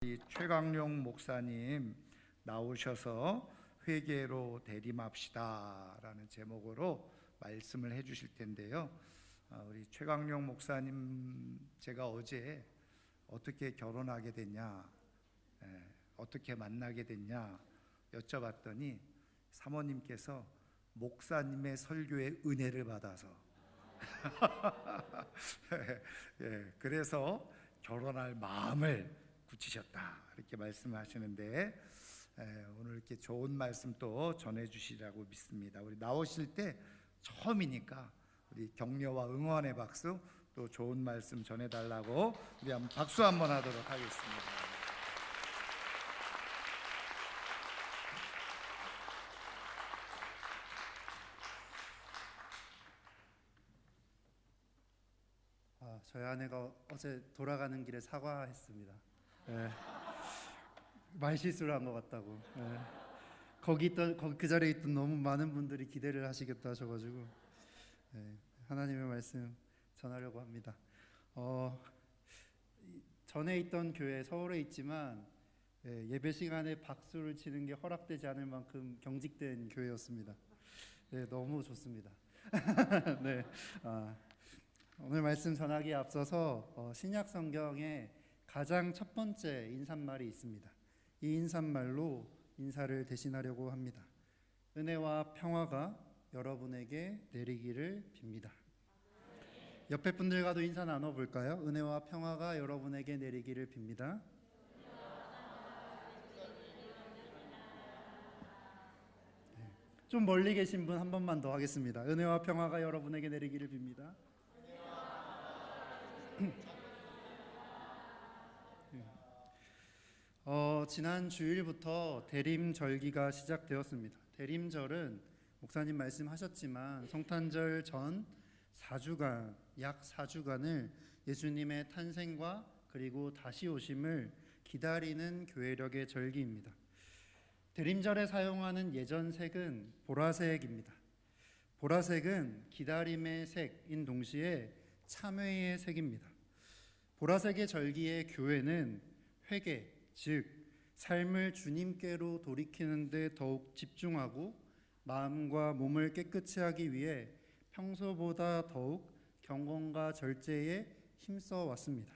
이 최강용 목사님 나오셔서 회개로 대림합시다라는 제목으로 말씀을 해주실 텐데요. 우리 최강용 목사님, 제가 어제 어떻게 결혼하게 됐냐, 어떻게 만나게 됐냐 여쭤봤더니 사모님께서 목사님의 설교의 은혜를 받아서 그래서 결혼할 마음을 굳히셨다 이렇게 말씀하시는데, 오늘 이렇게 좋은 말씀 또 전해주시라고 믿습니다. 우리 나오실 때 처음이니까 우리 격려와 응원의 박수, 또 좋은 말씀 전해달라고 우리 한번 박수 한번 하도록 하겠습니다. 저희 아내가 어제 돌아가는 길에 사과했습니다. 말실수를 한 것 같다고. 거기 그 자리에 있던 너무 많은 분들이 기대를 하시겠다 하셔가지고 하나님의 말씀 전하려고 합니다. 전에 있던 교회 서울에 있지만 예배 시간에 박수를 치는 게 허락되지 않을 만큼 경직된 교회였습니다. 너무 좋습니다. 네. 오늘 말씀 전하기에 앞서서 신약 성경에 가장 첫 번째 인사말이 있습니다. 이 인사말로 인사를 대신하려고 합니다. 은혜와 평화가 여러분에게 내리기를 빕니다. 옆에 분들과도 인사 나눠볼까요? 은혜와 평화가 여러분에게 내리기를 빕니다. 좀 멀리 계신 분 한 번만 더 하겠습니다. 은혜와 평화가 여러분에게 내리기를 빕니다. 지난 주일부터 대림절기가 시작되었습니다. 대림절은 목사님 말씀하셨지만 성탄절 전 4주간, 약 4주간을 예수님의 탄생과 그리고 다시 오심을 기다리는 교회력의 절기입니다. 대림절에 사용하는 예전색은 보라색입니다. 보라색은 기다림의 색인 동시에 참회의 색입니다. 보라색의 절기의 교회는 회개, 즉 삶을 주님께로 돌이키는 데 더욱 집중하고 마음과 몸을 깨끗이 하기 위해 평소보다 더욱 경건과 절제에 힘써 왔습니다.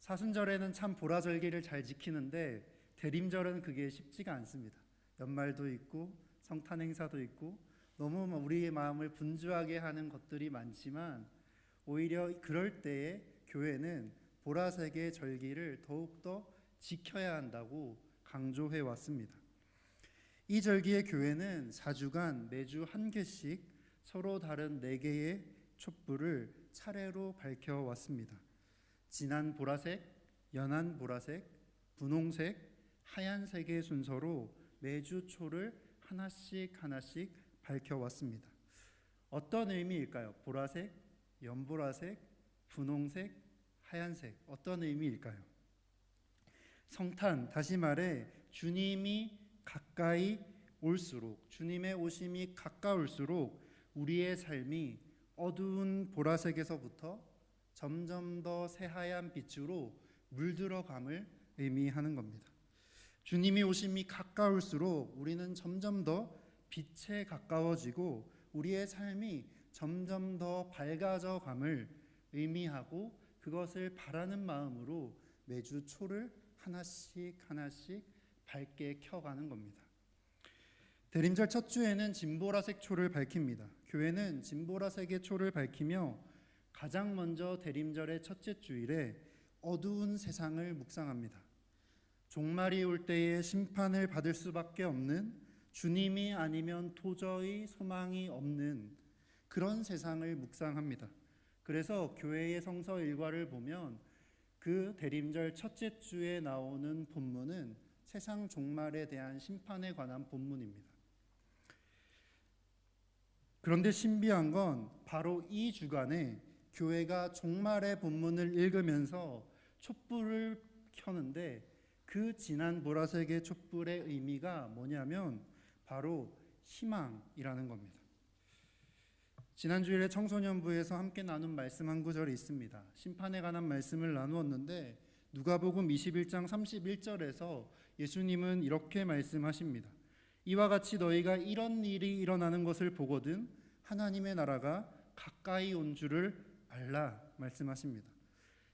사순절에는 참 보라절기를 잘 지키는데 대림절은 그게 쉽지가 않습니다. 연말도 있고 성탄 행사도 있고 너무 우리의 마음을 분주하게 하는 것들이 많지만 오히려 그럴 때에 교회는 보라색의 절기를 더욱더 지켜야 한다고 강조해 왔습니다. 이 절기의 교회는 4주간 매주 한 개씩 서로 다른 4개의 촛불을 차례로 밝혀왔습니다. 진한 보라색, 연한 보라색, 분홍색, 하얀색의 순서로 매주 초를 하나씩 밝혀왔습니다. 어떤 의미일까요? 보라색, 연보라색, 분홍색, 하얀색, 어떤 의미일까요? 성탄, 다시 말해 주님이 가까이 올수록, 주님의 오심이 가까울수록 우리의 삶이 어두운 보라색에서부터 점점 더 새하얀 빛으로 물들어감을 의미하는 겁니다. 주님이 오심이 가까울수록 우리는 점점 더 빛에 가까워지고 우리의 삶이 점점 더 밝아져 감을 의미하고 그것을 바라는 마음으로 매주 초를 하나씩 밝게 켜가는 겁니다. 대림절 첫 주에는 진보라색 초를 밝힙니다. 교회는 진보라색의 초를 밝히며 가장 먼저 대림절의 첫째 주일에 어두운 세상을 묵상합니다. 종말이 올 때에 심판을 받을 수밖에 없는, 주님이 아니면 도저히 소망이 없는 그런 세상을 묵상합니다. 그래서 교회의 성서 일과를 보면 그 대림절 첫째 주에 나오는 본문은 세상 종말에 대한 심판에 관한 본문입니다. 그런데 신비한 건 바로 이 주간에 교회가 종말의 본문을 읽으면서 촛불을 켜는데 그 진한 보라색의 촛불의 의미가 뭐냐면 바로 희망이라는 겁니다. 지난주일에 청소년부에서 함께 나눈 말씀 한 구절이 있습니다. 심판에 관한 말씀을 나누었는데 누가복음 21장 31절에서 예수님은 이렇게 말씀하십니다. 이와 같이 너희가 이런 일이 일어나는 것을 보거든 하나님의 나라가 가까이 온 줄을 알라 말씀하십니다.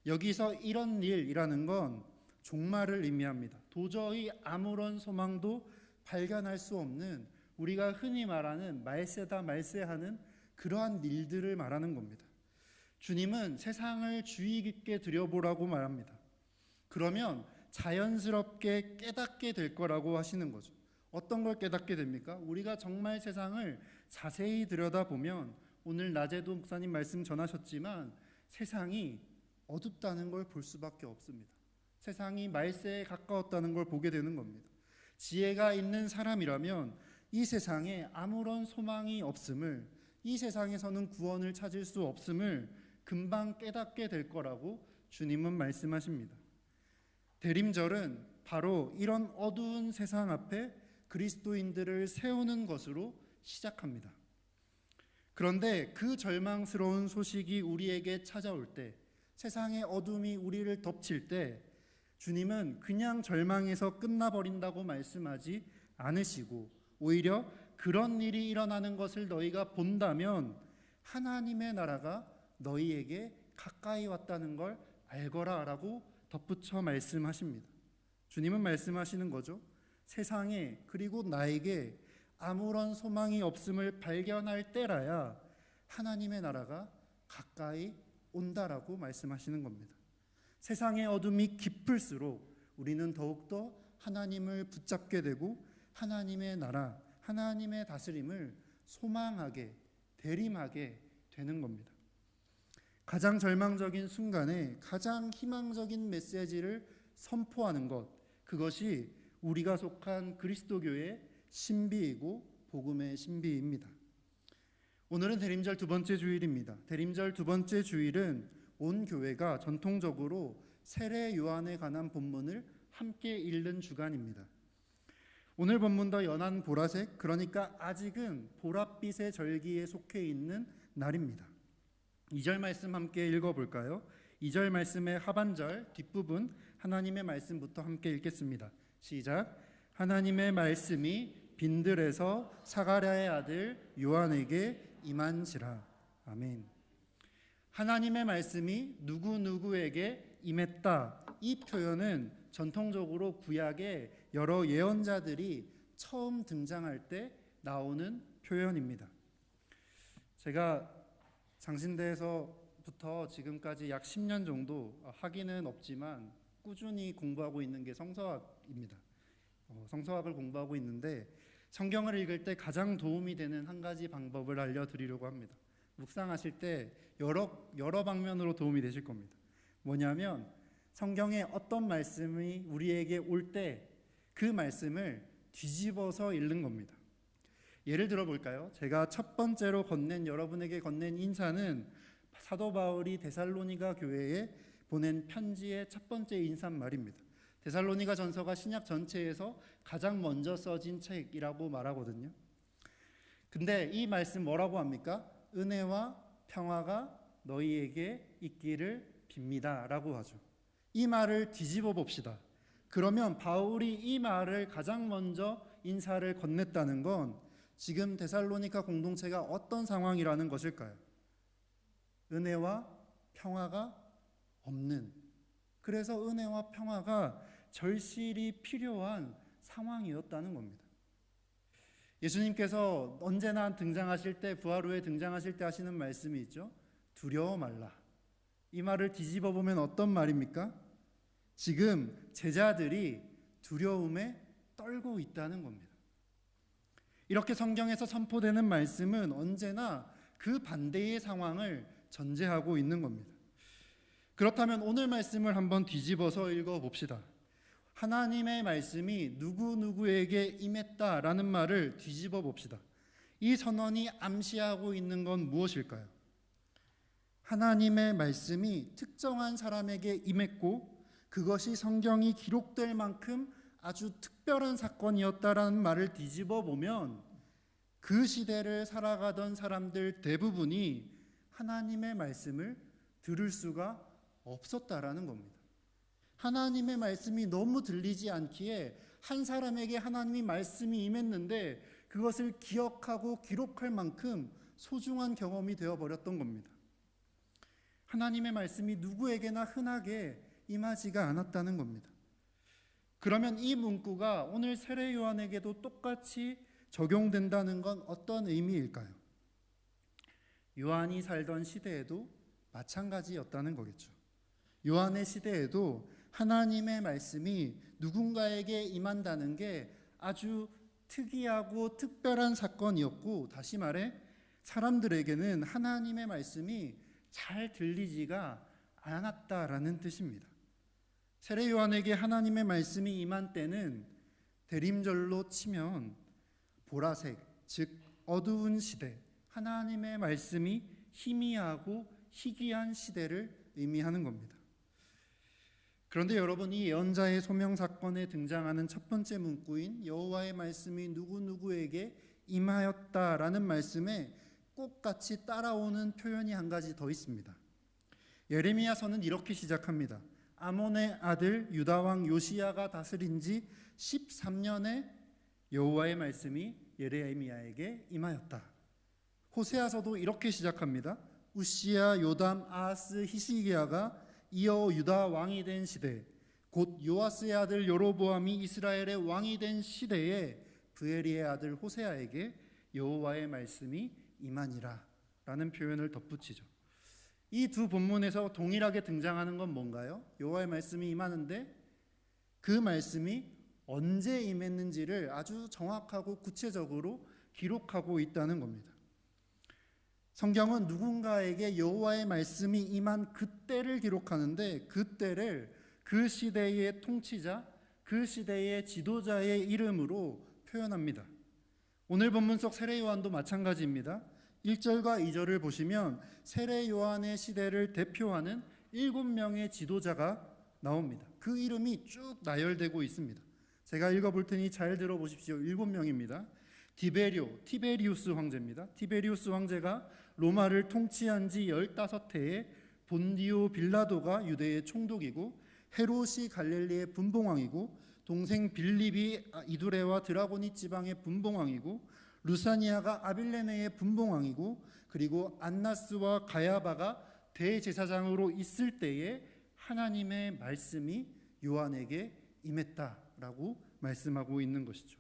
여기서 이런 일이라는 건 종말을 의미합니다. 도저히 아무런 소망도 발견할 수 없는, 우리가 흔히 말하는 말세다 말세하는 그러한 일들을 말하는 겁니다. 주님은 세상을 주의 깊게 들여보라고 말합니다. 그러면 자연스럽게 깨닫게 될 거라고 하시는 거죠. 어떤 걸 깨닫게 됩니까? 우리가 정말 세상을 자세히 들여다보면, 오늘 낮에도 목사님 말씀 전하셨지만 세상이 어둡다는 걸 볼 수밖에 없습니다. 세상이 말세에 가까웠다는 걸 보게 되는 겁니다. 지혜가 있는 사람이라면 이 세상에 아무런 소망이 없음을, 이 세상에서는 구원을 찾을 수 없음을 금방 깨닫게 될 거라고 주님은 말씀하십니다. 대림절은 바로 이런 어두운 세상 앞에 그리스도인들을 세우는 것으로 시작합니다. 그런데 그 절망스러운 소식이 우리에게 찾아올 때, 세상의 어둠이 우리를 덮칠 때, 주님은 그냥 절망에서 끝나버린다고 말씀하지 않으시고, 오히려 그런 일이 일어나는 것을 너희가 본다면 하나님의 나라가 너희에게 가까이 왔다는 걸 알거라 라고 덧붙여 말씀하십니다. 주님은 말씀하시는 거죠. 세상에, 그리고 나에게 아무런 소망이 없음을 발견할 때라야 하나님의 나라가 가까이 온다라고 말씀하시는 겁니다. 세상의 어둠이 깊을수록 우리는 더욱더 하나님을 붙잡게 되고 하나님의 나라, 하나님의 다스림을 소망하게, 대림하게 되는 겁니다. 가장 절망적인 순간에 가장 희망적인 메시지를 선포하는 것, 그것이 우리가 속한 그리스도교의 신비이고 복음의 신비입니다. 오늘은 대림절 두 번째 주일입니다. 대림절 두 번째 주일은 온 교회가 전통적으로 세례 요한에 관한 본문을 함께 읽는 주간입니다. 오늘 본문도 연한 보라색, 그러니까 아직은 보랏빛의 절기에 속해 있는 날입니다. 2절 말씀 함께 읽어볼까요? 2절 말씀의 하반절 뒷부분 하나님의 말씀부터 함께 읽겠습니다. 시작. 하나님의 말씀이 빈들에서 사가랴의 아들 요한에게 임한지라. 아멘. 하나님의 말씀이 누구누구에게 임했다. 이 표현은 전통적으로 구약의 여러 예언자들이 처음 등장할 때 나오는 표현입니다. 제가 장신대에서부터 지금까지 약 10년 정도, 학위는 없지만 꾸준히 공부하고 있는 게 성서학입니다. 성서학을 공부하고 있는데 성경을 읽을 때 가장 도움이 되는 한 가지 방법을 알려드리려고 합니다. 묵상하실 때 여러 방면으로 도움이 되실 겁니다. 뭐냐면 성경에 어떤 말씀이 우리에게 올 때 그 말씀을 뒤집어서 읽는 겁니다. 예를 들어 볼까요? 제가 첫 번째로 여러분에게 건넨 인사는 사도 바울이 데살로니가 교회에 보낸 편지의 첫 번째 인사말입니다. 데살로니가 전서가 신약 전체에서 가장 먼저 써진 책이라고 말하거든요. 근데 이 말씀 뭐라고 합니까? 은혜와 평화가 너희에게 있기를 빕니다 라고 하죠. 이 말을 뒤집어 봅시다. 그러면 바울이 이 말을 가장 먼저 인사를 건넸다는 건 지금 데살로니가 공동체가 어떤 상황이라는 것일까요? 은혜와 평화가 없는, 그래서 은혜와 평화가 절실히 필요한 상황이었다는 겁니다. 예수님께서 언제나 등장하실 때, 부활 후에 등장하실 때 하시는 말씀이 있죠. 두려워 말라. 이 말을 뒤집어 보면 어떤 말입니까? 지금 제자들이 두려움에 떨고 있다는 겁니다. 이렇게 성경에서 선포되는 말씀은 언제나 그 반대의 상황을 전제하고 있는 겁니다. 그렇다면 오늘 말씀을 한번 뒤집어서 읽어봅시다. 하나님의 말씀이 누구누구에게 임했다라는 말을 뒤집어 봅시다. 이 선언이 암시하고 있는 건 무엇일까요? 하나님의 말씀이 특정한 사람에게 임했고 그것이 성경이 기록될 만큼 아주 특별한 사건이었다라는 말을 뒤집어 보면 그 시대를 살아가던 사람들 대부분이 하나님의 말씀을 들을 수가 없었다라는 겁니다. 하나님의 말씀이 너무 들리지 않기에 한 사람에게 하나님의 말씀이 임했는데 그것을 기억하고 기록할 만큼 소중한 경험이 되어버렸던 겁니다. 하나님의 말씀이 누구에게나 흔하게 임하지가 않았다는 겁니다. 그러면 이 문구가 오늘 세례 요한에게도 똑같이 적용된다는 건 어떤 의미일까요? 요한이 살던 시대에도 마찬가지였다는 거겠죠. 요한의 시대에도 하나님의 말씀이 누군가에게 임한다는 게 아주 특이하고 특별한 사건이었고, 다시 말해 사람들에게는 하나님의 말씀이 잘 들리지가 않았다라는 뜻입니다. 세례 요한에게 하나님의 말씀이 임한 때는 대림절로 치면 보라색, 즉 어두운 시대, 하나님의 말씀이 희미하고 희귀한 시대를 의미하는 겁니다. 그런데 여러분, 이 예언자의 소명 사건에 등장하는 첫 번째 문구인 여호와의 말씀이 누구누구에게 임하였다라는 말씀에 꼭 같이 따라오는 표현이 한 가지 더 있습니다. 예레미야서는 이렇게 시작합니다. 아몬의 아들 유다 왕 요시야가 다스린 지 13년에 여호와의 말씀이 예레미야에게 임하였다. 호세아서도 이렇게 시작합니다. 우시야, 요담, 아하스, 히스기야가 이어 유다 왕이 된 시대, 곧 요아스의 아들 여로보암이 이스라엘의 왕이 된 시대에 브에리의 아들 호세아에게 여호와의 말씀이 임하니라 라는 표현을 덧붙이죠. 이 두 본문에서 동일하게 등장하는 건 뭔가요? 여호와의 말씀이 임하는데 그 말씀이 언제 임했는지를 아주 정확하고 구체적으로 기록하고 있다는 겁니다. 성경은 누군가에게 여호와의 말씀이 임한 그때를 기록하는데 그 때를 그 시대의 통치자, 그 시대의 지도자의 이름으로 표현합니다. 오늘 본문 속 세례 요한도 마찬가지입니다. 1절과 2절을 보시면 세례 요한의 시대를 대표하는 7명의 지도자가 나옵니다. 그 이름이 쭉 나열되고 있습니다. 제가 읽어볼 테니 잘 들어보십시오. 7명입니다. 티베리우스 황제입니다. 티베리우스 황제가 로마를 통치한 지 15해에 본디오 빌라도가 유대의 총독이고, 헤롯이 갈릴리의 분봉왕이고, 동생 빌립이 이두레와 드라고니 지방의 분봉왕이고, 루사니아가 아빌레네의 분봉왕이고, 그리고 안나스와 가야바가 대제사장으로 있을 때에 하나님의 말씀이 요한에게 임했다라고 말씀하고 있는 것이죠.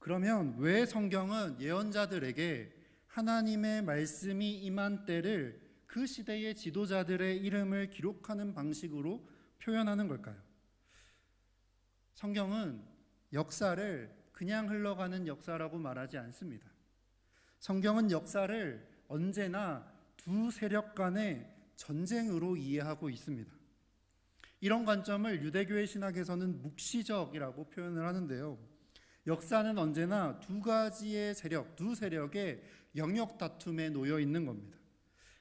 그러면 왜 성경은 예언자들에게 하나님의 말씀이 임한 때를 그 시대의 지도자들의 이름을 기록하는 방식으로 표현하는 걸까요? 성경은 역사를 그냥 흘러가는 역사라고 말하지 않습니다. 성경은 역사를 언제나 두 세력 간의 전쟁으로 이해하고 있습니다. 이런 관점을 유대교의 신학에서는 묵시적이라고 표현을 하는데요. 역사는 언제나 두 가지의 세력, 두 세력의 영역 다툼에 놓여 있는 겁니다.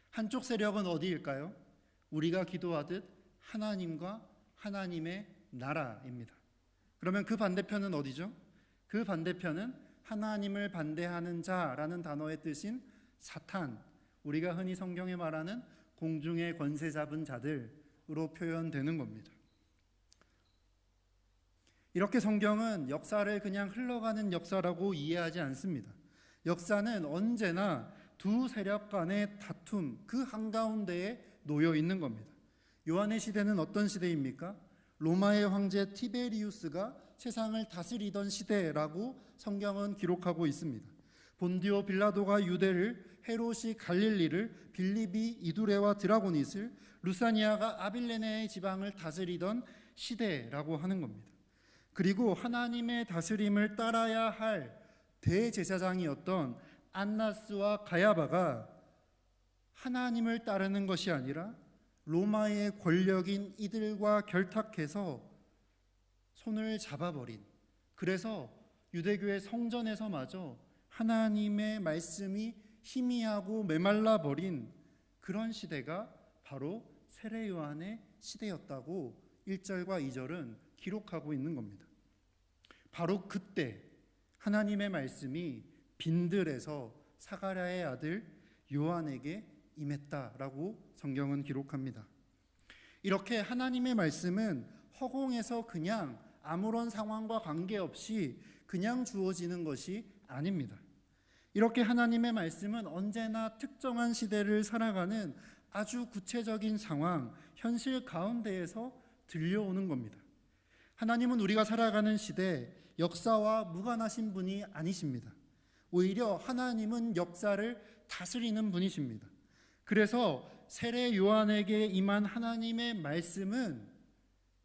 한쪽 세력은 어디일까요? 우리가 기도하듯 하나님과 하나님의 나라입니다. 그러면 그 반대편은 어디죠? 그 반대편은 하나님을 반대하는 자라는 단어의 뜻인 사탄, 우리가 흔히 성경에 말하는 공중의 권세 잡은 자들으로 표현되는 겁니다. 이렇게 성경은 역사를 그냥 흘러가는 역사라고 이해하지 않습니다. 역사는 언제나 두 세력 간의 다툼, 그 한가운데에 놓여 있는 겁니다. 요한의 시대는 어떤 시대입니까? 로마의 황제 티베리우스가 세상을 다스리던 시대라고 성경은 기록하고 있습니다. 본디오 빌라도가 유대를, 헤롯이 갈릴리를, 빌립이 이두레와 드라고니스를, 루사니아가 아빌레네의 지방을 다스리던 시대라고 하는 겁니다. 그리고 하나님의 다스림을 따라야 할 대제사장이었던 안나스와 가야바가 하나님을 따르는 것이 아니라 로마의 권력인 이들과 결탁해서 손을 잡아버린, 그래서 유대교의 성전에서마저 하나님의 말씀이 희미하고 메말라 버린 그런 시대가 바로 세례 요한의 시대였다고 1절과 2절은 기록하고 있는 겁니다. 바로 그때 하나님의 말씀이 빈들에서 사가랴의 아들 요한에게 임했다라고 성경은 기록합니다. 이렇게 하나님의 말씀은 허공에서 그냥 아무런 상황과 관계없이 그냥 주어지는 것이 아닙니다. 이렇게 하나님의 말씀은 언제나 특정한 시대를 살아가는 아주 구체적인 상황, 현실 가운데에서 들려오는 겁니다. 하나님은 우리가 살아가는 시대, 역사와 무관하신 분이 아니십니다. 오히려 하나님은 역사를 다스리는 분이십니다. 그래서 세례 요한에게 임한 하나님의 말씀은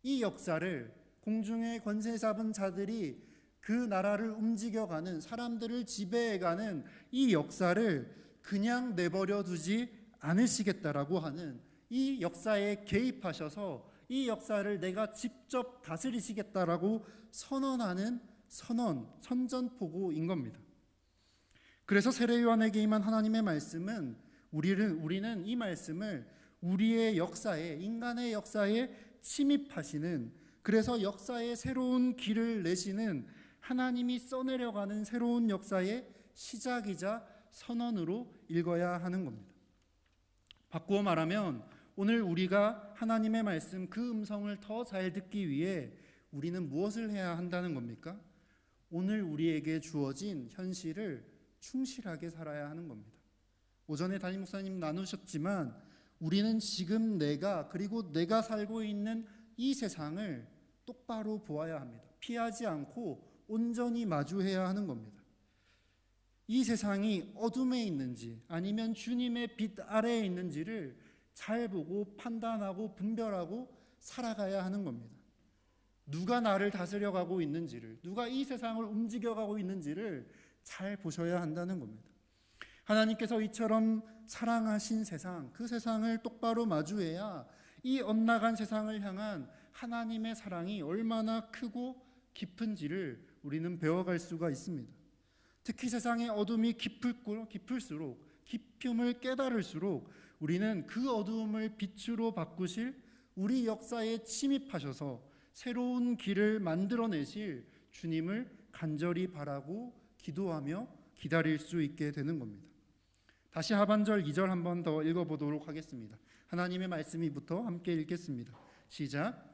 이 역사를 공중의 권세 잡은 자들이 그 나라를 움직여가는, 사람들을 지배해가는 이 역사를 그냥 내버려 두지 않으시겠다라고 하는, 이 역사에 개입하셔서 이 역사를 내가 직접 다스리시겠다라고 선언하는 선전포고인 겁니다. 그래서 세례 요한에게 임한 하나님의 말씀은 우리는 이 말씀을 우리의 역사에, 인간의 역사에 침입하시는, 그래서 역사의 새로운 길을 내시는 하나님이 써내려가는 새로운 역사의 시작이자 선언으로 읽어야 하는 겁니다. 바꾸어 말하면 오늘 우리가 하나님의 말씀, 그 음성을 더 잘 듣기 위해 우리는 무엇을 해야 한다는 겁니까? 오늘 우리에게 주어진 현실을 충실하게 살아야 하는 겁니다. 오전에 담임 목사님 나누셨지만 우리는 지금 그리고 내가 살고 있는 이 세상을 똑바로 보아야 합니다. 피하지 않고 온전히 마주해야 하는 겁니다. 이 세상이 어둠에 있는지 아니면 주님의 빛 아래에 있는지를 잘 보고 판단하고 분별하고 살아가야 하는 겁니다. 누가 나를 다스려가고 있는지를, 누가 이 세상을 움직여가고 있는지를 잘 보셔야 한다는 겁니다. 하나님께서 이처럼 사랑하신 세상, 그 세상을 똑바로 마주해야 이 엇나간 세상을 향한 하나님의 사랑이 얼마나 크고 깊은지를 우리는 배워갈 수가 있습니다. 특히 세상의 어둠이 깊을수록, 깊음을 깨달을수록 우리는 그 어두움을 빛으로 바꾸실, 우리 역사에 침입하셔서 새로운 길을 만들어내실 주님을 간절히 바라고 기도하며 기다릴 수 있게 되는 겁니다. 다시 하반절 2절 한 번 더 읽어보도록 하겠습니다. 하나님의 말씀이부터 함께 읽겠습니다. 시작.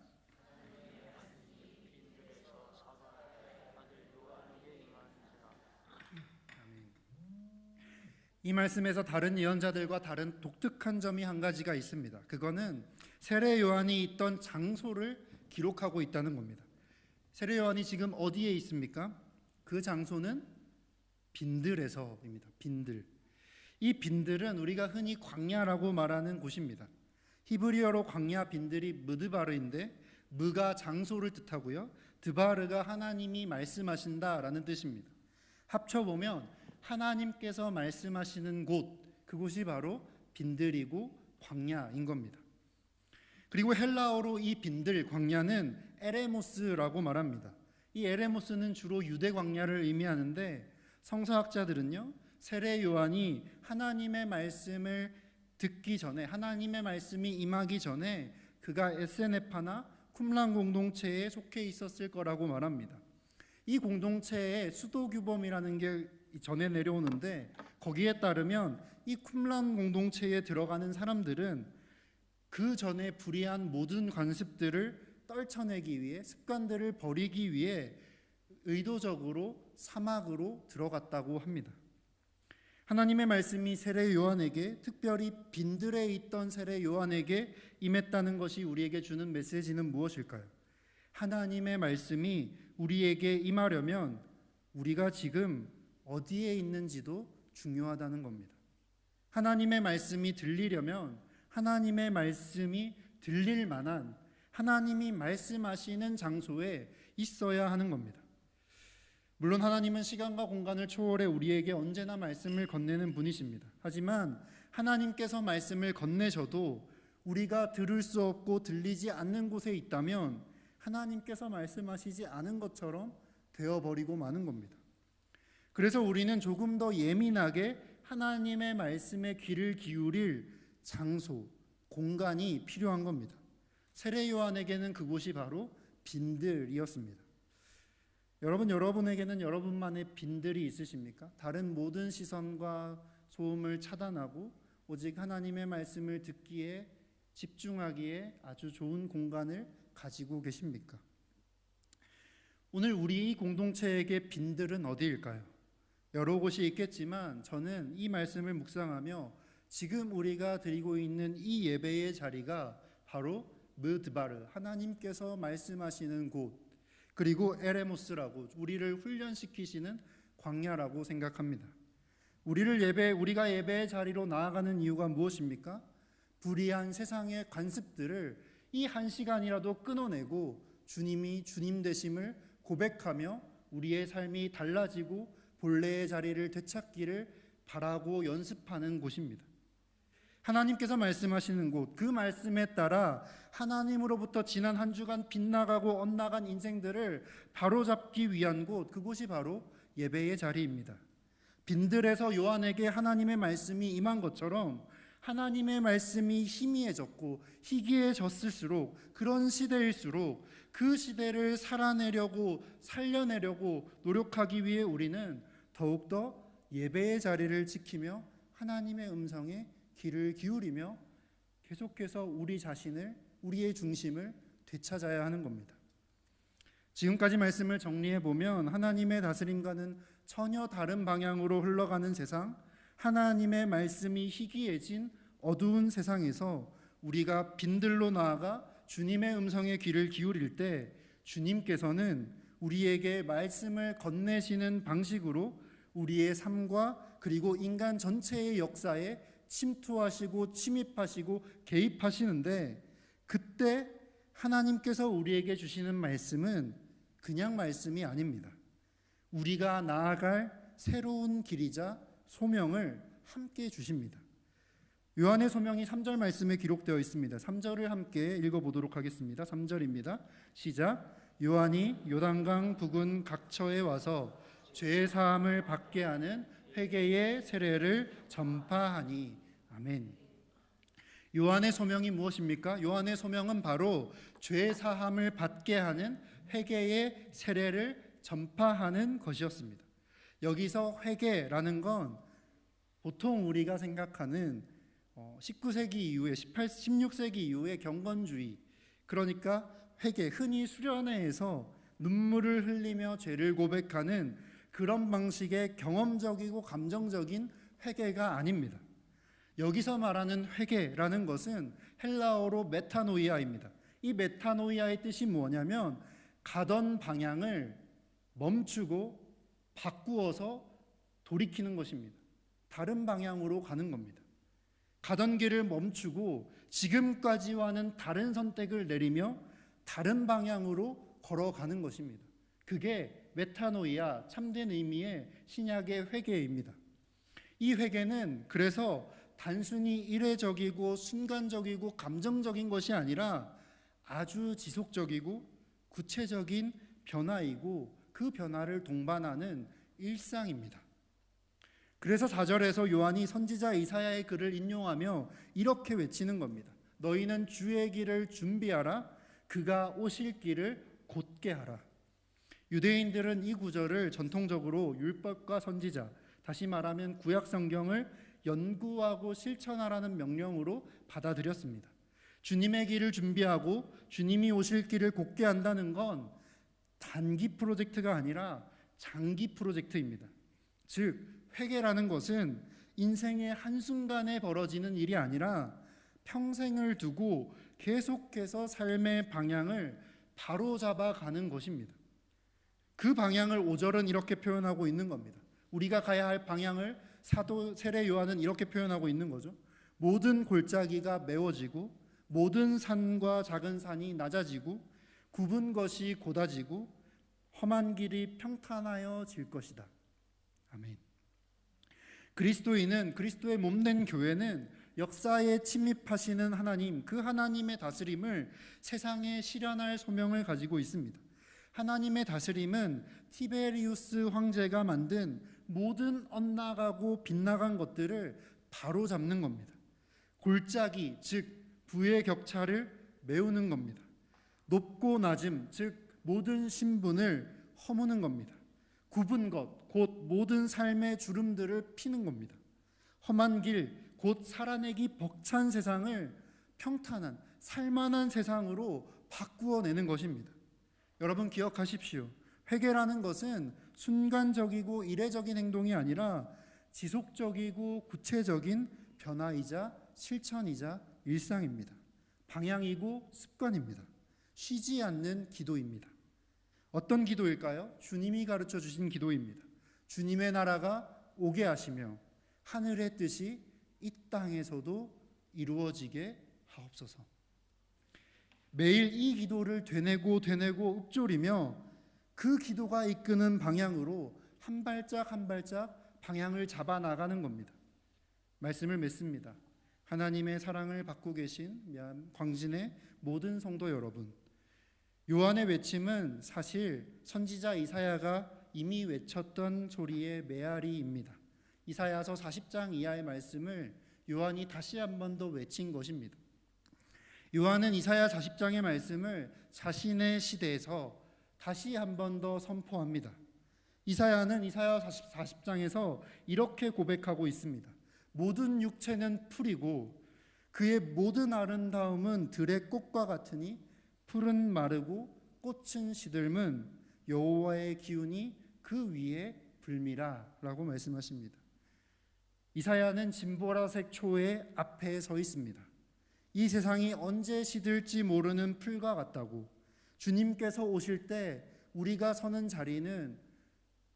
이 말씀에서 다른 예언자들과 다른 독특한 점이 한 가지가 있습니다. 그거는 세례 요한이 있던 장소를 기록하고 있다는 겁니다. 세례 요한이 지금 어디에 있습니까? 그 장소는 빈들에서입니다. 빈들. 이 빈들은 우리가 흔히 광야라고 말하는 곳입니다. 히브리어로 광야 빈들이 무드바르인데, 무가 장소를 뜻하고요, 드바르가 하나님이 말씀하신다라는 뜻입니다. 합쳐보면 하나님께서 말씀하시는 곳, 그곳이 바로 빈들이고 광야인 겁니다. 그리고 헬라어로 이 빈들, 광야는 에레모스라고 말합니다. 이 에레모스는 주로 유대 광야를 의미하는데, 성서학자들은요, 세례 요한이 하나님의 말씀을 듣기 전에, 하나님의 말씀이 임하기 전에 그가 에세네파나 쿰란 공동체에 속해 있었을 거라고 말합니다. 이 공동체에 수도규범이라는 게 전해 내려오는데, 거기에 따르면 이 쿰란 공동체에 들어가는 사람들은 그 전에 불의한 모든 관습들을 떨쳐내기 위해, 습관들을 버리기 위해 의도적으로 사막으로 들어갔다고 합니다. 하나님의 말씀이 세례 요한에게, 특별히 빈들에 있던 세례 요한에게 임했다는 것이 우리에게 주는 메시지는 무엇일까요? 하나님의 말씀이 우리에게 임하려면 우리가 지금 어디에 있는지도 중요하다는 겁니다. 하나님의 말씀이 들리려면 하나님의 말씀이 들릴 만한, 하나님이 말씀하시는 장소에 있어야 하는 겁니다. 물론 하나님은 시간과 공간을 초월해 우리에게 언제나 말씀을 건네는 분이십니다. 하지만 하나님께서 말씀을 건네셔도 우리가 들을 수 없고 들리지 않는 곳에 있다면 하나님께서 말씀하시지 않은 것처럼 되어버리고 마는 겁니다. 그래서 우리는 조금 더 예민하게 하나님의 말씀에 귀를 기울일 장소, 공간이 필요한 겁니다. 세례 요한에게는 그곳이 바로 빈들이었습니다. 여러분에게는 여러분만의 빈들이 있으십니까? 다른 모든 시선과 소음을 차단하고 오직 하나님의 말씀을 듣기에 집중하기에 아주 좋은 공간을 가지고 계십니까? 오늘 우리 공동체에게 빈들은 어디일까요? 여러 곳이 있겠지만 저는 이 말씀을 묵상하며 지금 우리가 드리고 있는 이 예배의 자리가 바로 무드바르, 하나님께서 말씀하시는 곳, 그리고 에레모스라고 우리를 훈련시키시는 광야라고 생각합니다. 우리가 예배의 자리로 나아가는 이유가 무엇입니까? 불의한 세상의 관습들을 이 한 시간이라도 끊어내고 주님이 주님 되심을 고백하며 우리의 삶이 달라지고 본래의 자리를 되찾기를 바라고 연습하는 곳입니다. 하나님께서 말씀하시는 곳, 그 말씀에 따라 하나님으로부터 지난 한 주간 빗나가고 엇나간 인생들을 바로잡기 위한 곳, 그곳이 바로 예배의 자리입니다. 빈들에서 요한에게 하나님의 말씀이 임한 것처럼 하나님의 말씀이 희미해졌고 희귀해졌을수록, 그런 시대일수록 그 시대를 살아내려고 살려내려고 노력하기 위해 우리는 더욱더 예배의 자리를 지키며 하나님의 음성에 귀를 기울이며 계속해서 우리 자신을, 우리의 중심을 되찾아야 하는 겁니다. 지금까지 말씀을 정리해 보면 하나님의 다스림과는 전혀 다른 방향으로 흘러가는 세상, 하나님의 말씀이 희귀해진 어두운 세상에서 우리가 빈들로 나아가 주님의 음성에 귀를 기울일 때 주님께서는 우리에게 말씀을 건네시는 방식으로 우리의 삶과 그리고 인간 전체의 역사에 침투하시고 침입하시고 개입하시는데, 그때 하나님께서 우리에게 주시는 말씀은 그냥 말씀이 아닙니다. 우리가 나아갈 새로운 길이자 소명을 함께 주십니다. 요한의 소명이 3절 말씀에 기록되어 있습니다. 3절을 함께 읽어보도록 하겠습니다. 3절입니다. 시작. 요한이 요단강 부근 각처에 와서 죄 사함을 받게 하는 회개의 세례를 전파하니. 아멘. 요한의 소명이 무엇입니까? 요한의 소명은 바로 죄 사함을 받게 하는 회개의 세례를 전파하는 것이었습니다. 여기서 회개라는 건 보통 우리가 생각하는 19세기 이후에 16세기 이후에 경건주의, 그러니까 회개, 흔히 수련회에서 눈물을 흘리며 죄를 고백하는 그런 방식의 경험적이고 감정적인 회개가 아닙니다. 여기서 말하는 회개라는 것은 헬라어로 메타노이아입니다. 이 메타노이아의 뜻이 뭐냐면 가던 방향을 멈추고 바꾸어서 돌이키는 것입니다. 다른 방향으로 가는 겁니다. 가던 길을 멈추고 지금까지와는 다른 선택을 내리며 다른 방향으로 걸어가는 것입니다. 그게 메타노이아, 참된 의미의 신약의 회개입니다. 이 회개는 그래서 단순히 일회적이고 순간적이고 감정적인 것이 아니라 아주 지속적이고 구체적인 변화이고 그 변화를 동반하는 일상입니다. 그래서 4절에서 요한이 선지자 이사야의 글을 인용하며 이렇게 외치는 겁니다. 너희는 주의 길을 준비하라. 그가 오실 길을 곧게 하라. 유대인들은 이 구절을 전통적으로 율법과 선지자, 다시 말하면 구약 성경을 연구하고 실천하라는 명령으로 받아들였습니다. 주님의 길을 준비하고 주님이 오실 길을 곧게 한다는 건 단기 프로젝트가 아니라 장기 프로젝트입니다. 즉 회개라는 것은 인생의 한순간에 벌어지는 일이 아니라 평생을 두고 계속해서 삶의 방향을 바로잡아 가는 것입니다. 그 방향을 5절은 이렇게 표현하고 있는 겁니다. 우리가 가야 할 방향을 사도 세례 요한은 이렇게 표현하고 있는 거죠. 모든 골짜기가 메워지고 모든 산과 작은 산이 낮아지고 굽은 것이 곧아지고 험한 길이 평탄하여질 것이다. 아멘. 그리스도인은, 그리스도의 몸된 교회는 역사에 침입하시는 하나님, 그 하나님의 다스림을 세상에 실현할 소명을 가지고 있습니다. 하나님의 다스림은 티베리우스 황제가 만든 모든 엇나가고 빗나간 것들을 바로잡는 겁니다. 골짜기, 즉 부의 격차를 메우는 겁니다. 높고 낮음, 즉 모든 신분을 허무는 겁니다. 굽은 것, 곧 모든 삶의 주름들을 피는 겁니다. 험한 길, 곧 살아내기 벅찬 세상을 평탄한 살만한 세상으로 바꾸어내는 것입니다. 여러분 기억하십시오. 회개라는 것은 순간적이고 이례적인 행동이 아니라 지속적이고 구체적인 변화이자 실천이자 일상입니다. 방향이고 습관입니다. 쉬지 않는 기도입니다. 어떤 기도일까요? 주님이 가르쳐 주신 기도입니다. 주님의 나라가 오게 하시며 하늘의 뜻이 이 땅에서도 이루어지게 하옵소서. 매일 이 기도를 되뇌고 읊조리며 그 기도가 이끄는 방향으로 한 발짝 한 발짝 방향을 잡아 나가는 겁니다. 말씀을 맺습니다. 하나님의 사랑을 받고 계신 광진의 모든 성도 여러분, 요한의 외침은 사실 선지자 이사야가 이미 외쳤던 소리의 메아리입니다. 이사야서 40장 이하의 말씀을 요한이 다시 한 번 더 외친 것입니다. 요한은 이사야 40장의 말씀을 자신의 시대에서 다시 한 번 더 선포합니다. 이사야는 이사야 40장에서 이렇게 고백하고 있습니다. 모든 육체는 풀이고 그의 모든 아름다움은 들의 꽃과 같으니 풀은 마르고 꽃은 시들면 여호와의 기운이 그 위에 불미라 라고 말씀하십니다. 이사야는 진보라색 초의 앞에 서 있습니다. 이 세상이 언제 시들지 모르는 풀과 같다고, 주님께서 오실 때 우리가 서는 자리는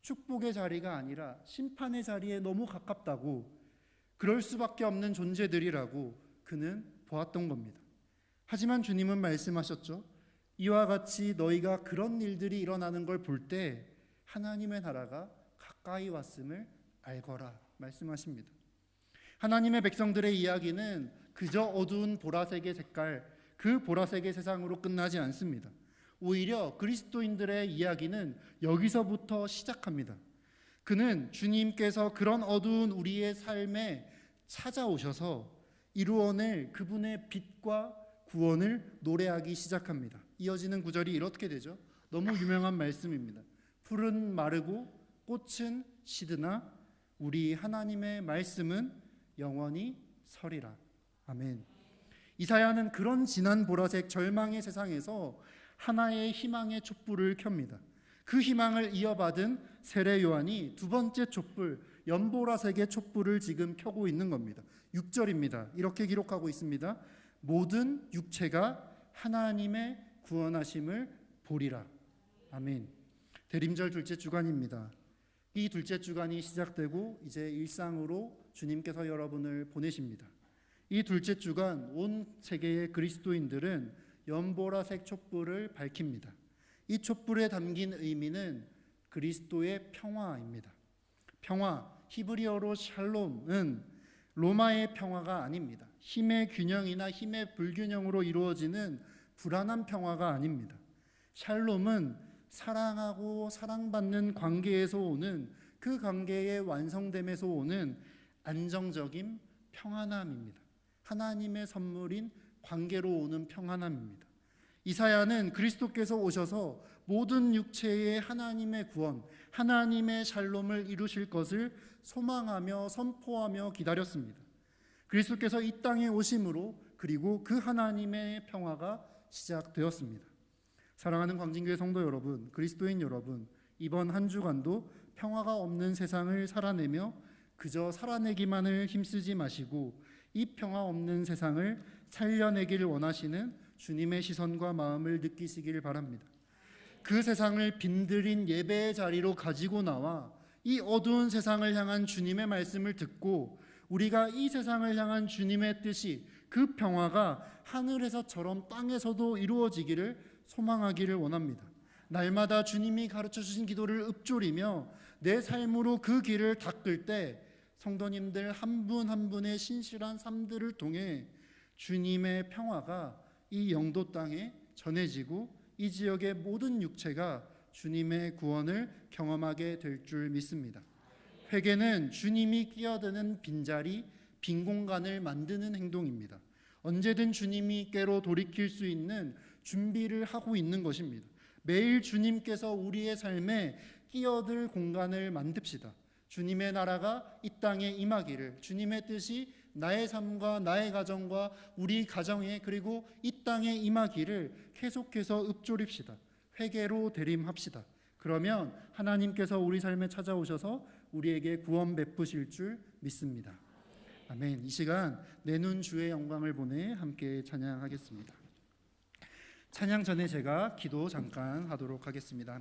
축복의 자리가 아니라 심판의 자리에 너무 가깝다고, 그럴 수밖에 없는 존재들이라고 그는 보았던 겁니다. 하지만 주님은 말씀하셨죠. 이와 같이 너희가 그런 일들이 일어나는 걸 볼 때 하나님의 나라가 가까이 왔음을 알거라 말씀하십니다. 하나님의 백성들의 이야기는 그저 어두운 보라색의 색깔, 그 보라색의 세상으로 끝나지 않습니다. 오히려 그리스도인들의 이야기는 여기서부터 시작합니다. 그는 주님께서 그런 어두운 우리의 삶에 찾아오셔서 이루어낼 그분의 빛과 구원을 노래하기 시작합니다. 이어지는 구절이 이렇게 되죠. 너무 유명한 말씀입니다. 풀은 마르고 꽃은 시드나 우리 하나님의 말씀은 영원히 서리라. 아멘. 이사야는 그런 진한 보라색 절망의 세상에서 하나의 희망의 촛불을 켭니다. 그 희망을 이어받은 세례 요한이 두 번째 촛불, 연보라색의 촛불을 지금 켜고 있는 겁니다. 6절입니다. 이렇게 기록하고 있습니다. 모든 육체가 하나님의 구원하심을 보리라. 아멘. 대림절 둘째 주간입니다. 이 둘째 주간이 시작되고 이제 일상으로 주님께서 여러분을 보내십니다. 이 둘째 주간 온 세계의 그리스도인들은 연보라색 촛불을 밝힙니다. 이 촛불에 담긴 의미는 그리스도의 평화입니다. 평화, 히브리어로 샬롬은 로마의 평화가 아닙니다. 힘의 균형이나 힘의 불균형으로 이루어지는 불안한 평화가 아닙니다. 샬롬은 사랑하고 사랑받는 관계에서 오는, 그 관계의 완성됨에서 오는 안정적인 평안함입니다. 하나님의 선물인 관계로 오는 평안함입니다. 이사야는 그리스도께서 오셔서 모든 육체의 하나님의 구원, 하나님의 샬롬을 이루실 것을 소망하며 선포하며 기다렸습니다. 그리스도께서 이 땅에 오심으로 그리고 그 하나님의 평화가 시작되었습니다. 사랑하는 광진교회 성도 여러분, 그리스도인 여러분, 이번 한 주간도 평화가 없는 세상을 살아내며 그저 살아내기만을 힘쓰지 마시고 이 평화 없는 세상을 살려내기를 원하시는 주님의 시선과 마음을 느끼시길 바랍니다. 그 세상을 빈들인 예배의 자리로 가지고 나와 이 어두운 세상을 향한 주님의 말씀을 듣고 우리가 이 세상을 향한 주님의 뜻이, 그 평화가 하늘에서처럼 땅에서도 이루어지기를 소망하기를 원합니다. 날마다 주님이 가르쳐 주신 기도를 읊조리며 내 삶으로 그 길을 닦을 때 성도님들 한 분 한 분의 신실한 삶들을 통해 주님의 평화가 이 영도 땅에 전해지고 이 지역의 모든 육체가 주님의 구원을 경험하게 될 줄 믿습니다. 회개는 주님이 끼어드는 빈자리, 빈 공간을 만드는 행동입니다. 언제든 주님께로 돌이킬 수 있는 준비를 하고 있는 것입니다. 매일 주님께서 우리의 삶에 끼어들 공간을 만듭시다. 주님의 나라가 이 땅에 임하기를, 주님의 뜻이 나의 삶과 나의 가정과 우리 가정에 그리고 이 땅에 임하기를 계속해서 읊조립시다. 회개로 대림합시다. 그러면 하나님께서 우리 삶에 찾아오셔서 우리에게 구원 베푸실 줄 믿습니다. 아멘. 이 시간 내 눈 주의 영광을 보내 함께 찬양하겠습니다. 찬양 전에 제가 기도 잠깐 하도록 하겠습니다.